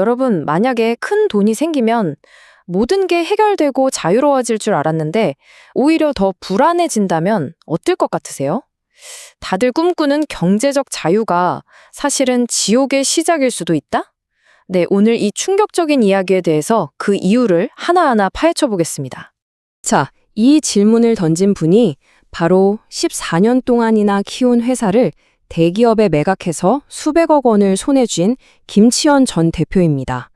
여러분, 만약에 큰 돈이 생기면 모든 게 해결되고 자유로워질 줄 알았는데 오히려 더 불안해진다면 어떨 것 같으세요? 다들 꿈꾸는 경제적 자유가 사실은 지옥의 시작일 수도 있다? 네, 오늘 이 충격적인 이야기에 대해서 그 이유를 하나하나 파헤쳐 보겠습니다. 자, 이 질문을 던진 분이 바로 14년 동안이나 키운 회사를 대기업에 매각해서 수백억 원을 손에 쥔 김치현 전 대표입니다.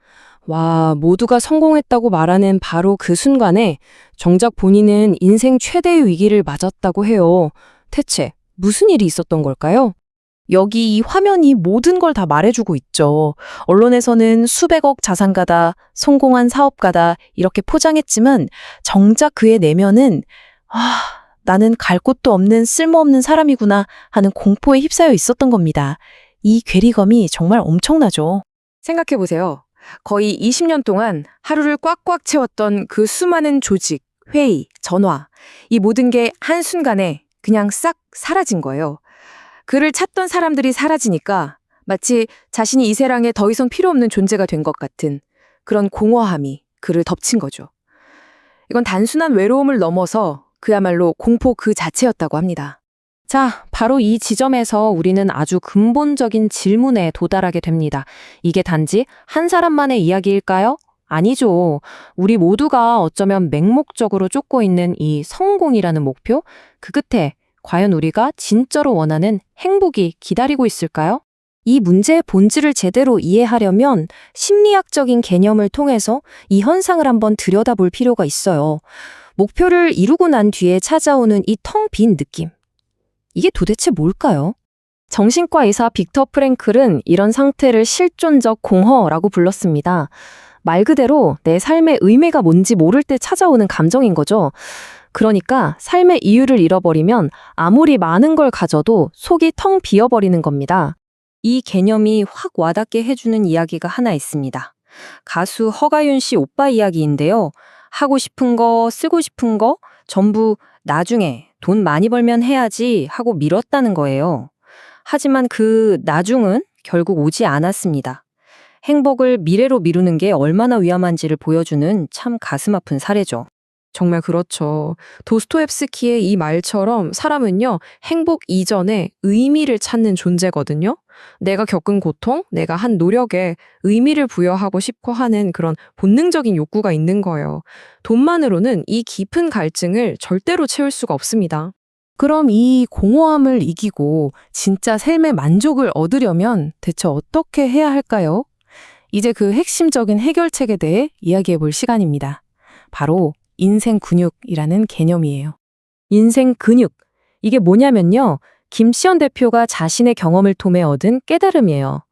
와, 모두가 성공했다고 말하는 바로 그 순간에 정작 본인은 인생 최대의 위기를 맞았다고 해요. 대체 무슨 일이 있었던 걸까요? 여기 이 화면이 모든 걸 다 말해주고 있죠. 언론에서는 수백억 자산가다, 성공한 사업가다 이렇게 포장했지만 정작 그의 내면은 나는 갈 곳도 없는 쓸모없는 사람이구나 하는 공포에 휩싸여 있었던 겁니다. 이 괴리감이 정말 엄청나죠. 생각해보세요. 거의 20년 동안 하루를 꽉꽉 채웠던 그 수많은 조직, 회의, 전화, 이 모든 게 한순간에 그냥 싹 사라진 거예요. 그를 찾던 사람들이 사라지니까 마치 자신이 이 세상에 더 이상 필요 없는 존재가 된 것 같은 그런 공허함이 그를 덮친 거죠. 이건 단순한 외로움을 넘어서 그야말로 공포 그 자체였다고 합니다. 자, 바로 이 지점에서 우리는 아주 근본적인 질문에 도달하게 됩니다. 이게 단지 한 사람만의 이야기일까요? 아니죠. 우리 모두가 어쩌면 맹목적으로 쫓고 있는 이 성공이라는 목표, 그 끝에 과연 우리가 진짜로 원하는 행복이 기다리고 있을까요? 이 문제의 본질을 제대로 이해하려면 심리학적인 개념을 통해서 이 현상을 한번 들여다볼 필요가 있어요. 목표를 이루고 난 뒤에 찾아오는 이 텅 빈 느낌. 이게 도대체 뭘까요? 정신과 의사 빅터 프랭클은 이런 상태를 실존적 공허라고 불렀습니다. 말 그대로 내 삶의 의미가 뭔지 모를 때 찾아오는 감정인 거죠. 그러니까 삶의 이유를 잃어버리면 아무리 많은 걸 가져도 속이 텅 비어버리는 겁니다. 이 개념이 확 와닿게 해주는 이야기가 하나 있습니다. 가수 허가윤 씨 오빠 이야기인데요. 하고 싶은 거, 쓰고 싶은 거 전부 나중에 돈 많이 벌면 해야지 하고 미뤘다는 거예요. 하지만 그 나중은 결국 오지 않았습니다. 행복을 미래로 미루는 게 얼마나 위험한지를 보여주는 참 가슴 아픈 사례죠. 정말 그렇죠. 도스토옙스키의 이 말처럼 사람은요, 행복 이전에 의미를 찾는 존재거든요. 내가 겪은 고통, 내가 한 노력에 의미를 부여하고 싶어 하는 그런 본능적인 욕구가 있는 거예요. 돈만으로는 이 깊은 갈증을 절대로 채울 수가 없습니다. 그럼 이 공허함을 이기고 진짜 삶의 만족을 얻으려면 대체 어떻게 해야 할까요? 이제 그 핵심적인 해결책에 대해 이야기해 볼 시간입니다. 바로 인생 근육이라는 개념이에요. 인생 근육. 이게 뭐냐면요. 김시현 대표가 자신의 경험을 통해 얻은 깨달음이에요.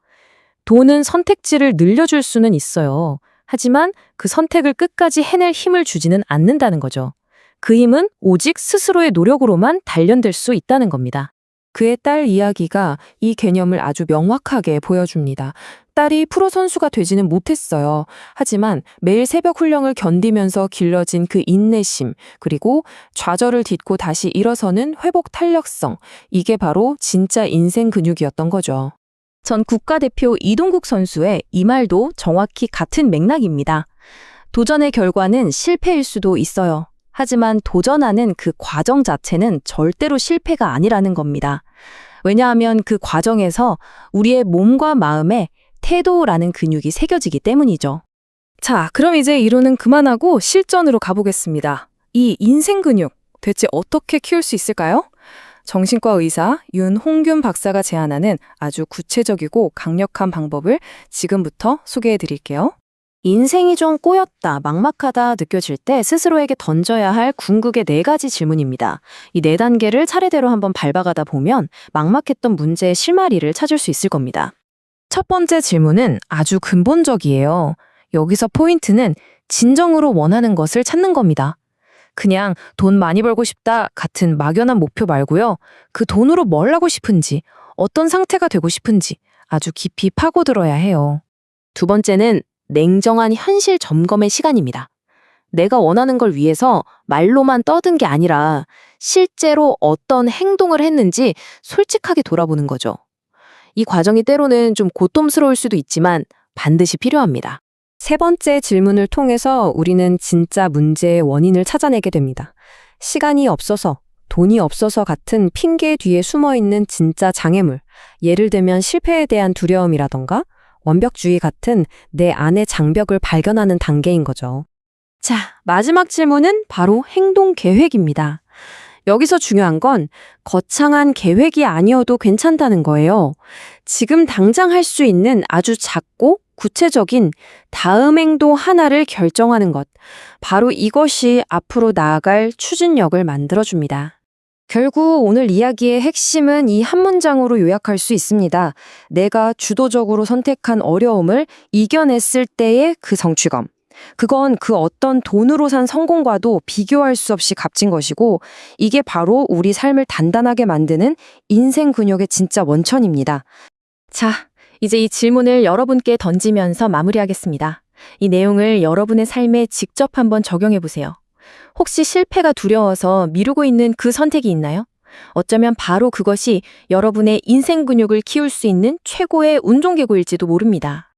돈은 선택지를 늘려줄 수는 있어요. 하지만 그 선택을 끝까지 해낼 힘을 주지는 않는다는 거죠. 그 힘은 오직 스스로의 노력으로만 단련될 수 있다는 겁니다. 그의 딸 이야기가 이 개념을 아주 명확하게 보여줍니다. 딸이 프로 선수가 되지는 못했어요. 하지만 매일 새벽 훈련을 견디면서 길러진 그 인내심, 그리고 좌절을 딛고 다시 일어서는 회복 탄력성, 이게 바로 진짜 인생 근육이었던 거죠. 전 국가대표 이동국 선수의 이 말도 정확히 같은 맥락입니다. 도전의 결과는 실패일 수도 있어요. 하지만 도전하는 그 과정 자체는 절대로 실패가 아니라는 겁니다. 왜냐하면 그 과정에서 우리의 몸과 마음에 태도라는 근육이 새겨지기 때문이죠. 자, 그럼 이제 이론은 그만하고 실전으로 가보겠습니다. 이 인생 근육, 대체 어떻게 키울 수 있을까요? 정신과 의사 윤홍균 박사가 제안하는 아주 구체적이고 강력한 방법을 지금부터 소개해 드릴게요. 인생이 좀 꼬였다, 막막하다 느껴질 때 스스로에게 던져야 할 궁극의 4가지 질문입니다. 이 4단계를 차례대로 한번 밟아가다 보면 막막했던 문제의 실마리를 찾을 수 있을 겁니다. 첫 번째 질문은 아주 근본적이에요. 여기서 포인트는 진정으로 원하는 것을 찾는 겁니다. 그냥 돈 많이 벌고 싶다 같은 막연한 목표 말고요. 그 돈으로 뭘 하고 싶은지, 어떤 상태가 되고 싶은지 아주 깊이 파고들어야 해요. 두 번째는 냉정한 현실 점검의 시간입니다. 내가 원하는 걸 위해서 말로만 떠든 게 아니라 실제로 어떤 행동을 했는지 솔직하게 돌아보는 거죠. 이 과정이 때로는 좀 고통스러울 수도 있지만 반드시 필요합니다. 세 번째 질문을 통해서 우리는 진짜 문제의 원인을 찾아내게 됩니다. 시간이 없어서, 돈이 없어서 같은 핑계 뒤에 숨어 있는 진짜 장애물, 예를 들면 실패에 대한 두려움이라던가 완벽주의 같은 내 안의 장벽을 발견하는 단계인 거죠. 자, 마지막 질문은 바로 행동 계획입니다. 여기서 중요한 건 거창한 계획이 아니어도 괜찮다는 거예요. 지금 당장 할 수 있는 아주 작고 구체적인 다음 행동 하나를 결정하는 것. 바로 이것이 앞으로 나아갈 추진력을 만들어줍니다. 결국 오늘 이야기의 핵심은 이 한 문장으로 요약할 수 있습니다. 내가 주도적으로 선택한 어려움을 이겨냈을 때의 그 성취감. 그건 그 어떤 돈으로 산 성공과도 비교할 수 없이 값진 것이고, 이게 바로 우리 삶을 단단하게 만드는 인생 근육의 진짜 원천입니다. 자, 이제 이 질문을 여러분께 던지면서 마무리하겠습니다. 이 내용을 여러분의 삶에 직접 한번 적용해 보세요. 혹시 실패가 두려워서 미루고 있는 그 선택이 있나요? 어쩌면 바로 그것이 여러분의 인생 근육을 키울 수 있는 최고의 운동기구일지도 모릅니다.